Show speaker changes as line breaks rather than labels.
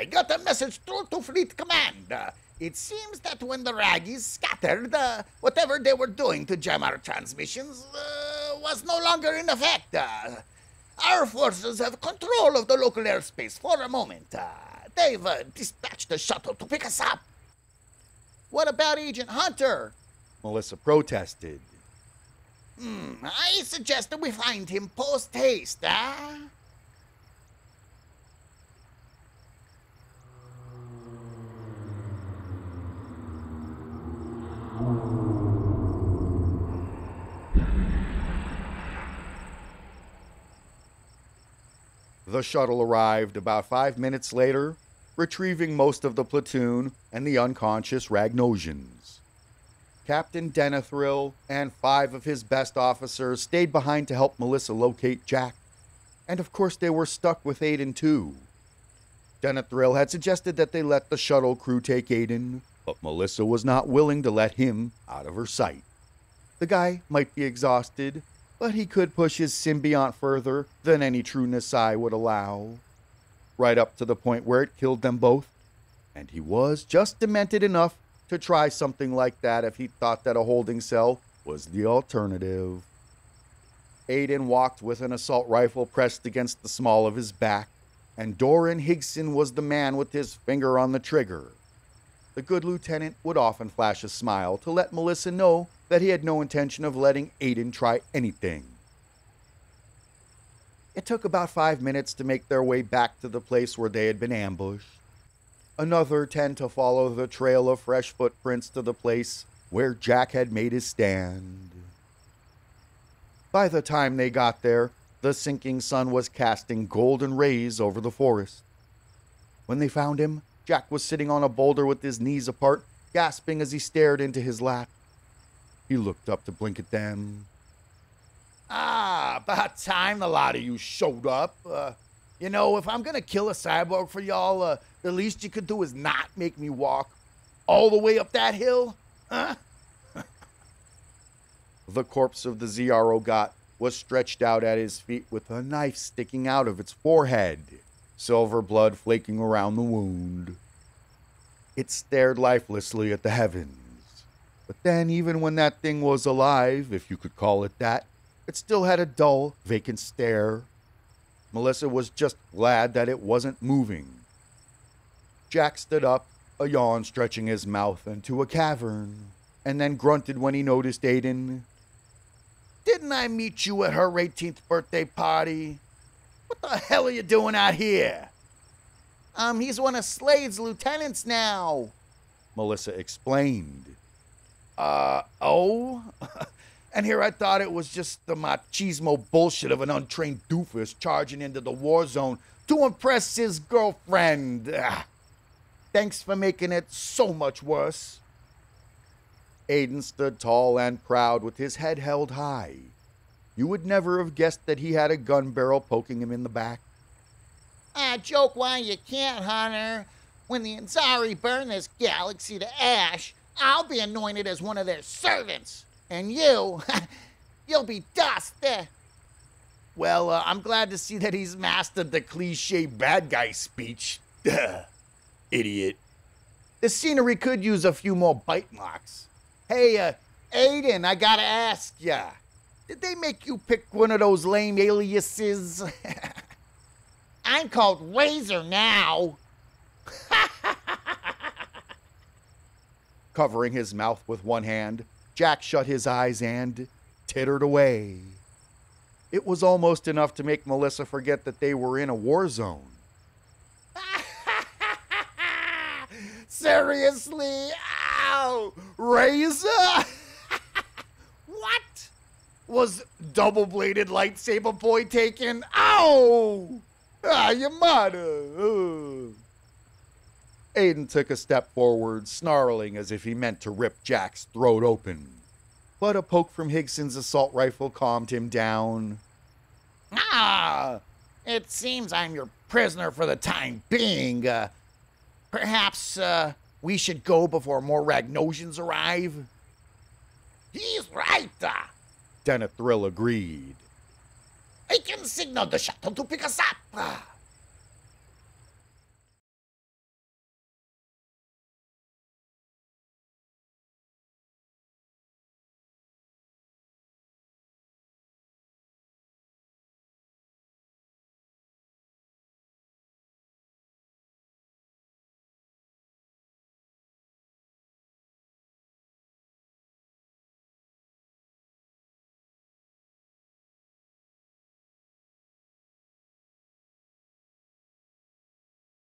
I got a message through to Fleet Command. It seems that when the Raggies scattered, whatever they were doing to jam our transmissions was no longer in effect. Our forces have control of the local airspace for a moment. They've dispatched a shuttle to pick us up.
What about Agent Hunter?
Melissa protested.
I suggest that we find him post-haste,
The shuttle arrived about 5 minutes later, retrieving most of the platoon and the unconscious Ragnosians. Captain Denethrill and 5 of his best officers stayed behind to help Melissa locate Jack, and of course they were stuck with Aiden too. Denethrill had suggested that they let the shuttle crew take Aiden, but Melissa was not willing to let him out of her sight. The guy might be exhausted, but he could push his symbiont further than any true Nasai would allow, right up to the point where it killed them both, and he was just demented enough to try something like that if he thought that a holding cell was the alternative. Aiden walked with an assault rifle pressed against the small of his back, and Doran Higson was the man with his finger on the trigger. The good lieutenant would often flash a smile to let Melissa know that he had no intention of letting Aiden try anything. It took about 5 minutes to make their way back to the place where they had been ambushed. Another 10 to follow the trail of fresh footprints to the place where Jack had made his stand. By the time they got there, the sinking sun was casting golden rays over the forest. When they found him, Jack was sitting on a boulder with his knees apart, gasping as he stared into his lap. He looked up to blink at them.
About time the lot of you showed up. If I'm gonna kill a cyborg for y'all, the least you could do is not make me walk all the way up that hill, huh?
The corpse of the ZRO was stretched out at his feet with a knife sticking out of its forehead, silver blood flaking around the wound. It stared lifelessly at the heavens. But then, even when that thing was alive, if you could call it that, it still had a dull, vacant stare. Melissa was just glad that it wasn't moving. Jack stood up, a yawn stretching his mouth into a cavern, and then grunted when he noticed Aiden.
Didn't I meet you at her 18th birthday party? What the hell are you doing out here?
He's one of Slade's lieutenants now,
Melissa explained.
Oh? And here I thought it was just the machismo bullshit of an untrained doofus charging into the war zone to impress his girlfriend. Thanks for making it so much worse.
Aiden stood tall and proud with his head held high. You would never have guessed that he had a gun barrel poking him in the back.
Joke while you can't, Hunter. When the Anzari burn this galaxy to ash, I'll be anointed as one of their servants. And you'll be dust.
Well, I'm glad to see that he's mastered the cliche bad guy speech. Idiot. The scenery could use a few more bite marks. Hey, Aiden, I gotta ask ya. Did they make you pick one of those lame aliases?
I'm called Razor now.
Covering his mouth with one hand, Jack shut his eyes and tittered away. It was almost enough to make Melissa forget that they were in a war zone.
Seriously? Ow! Razor? What? Was double-bladed lightsaber boy taken? Ow! Your mother.
Aiden took a step forward, snarling as if he meant to rip Jack's throat open. But a poke from Higson's assault rifle calmed him down.
It seems I'm your prisoner for the time being. Perhaps we should go before more Ragnosians arrive? He's right,
Denethrill agreed.
I can signal the shuttle to pick us up.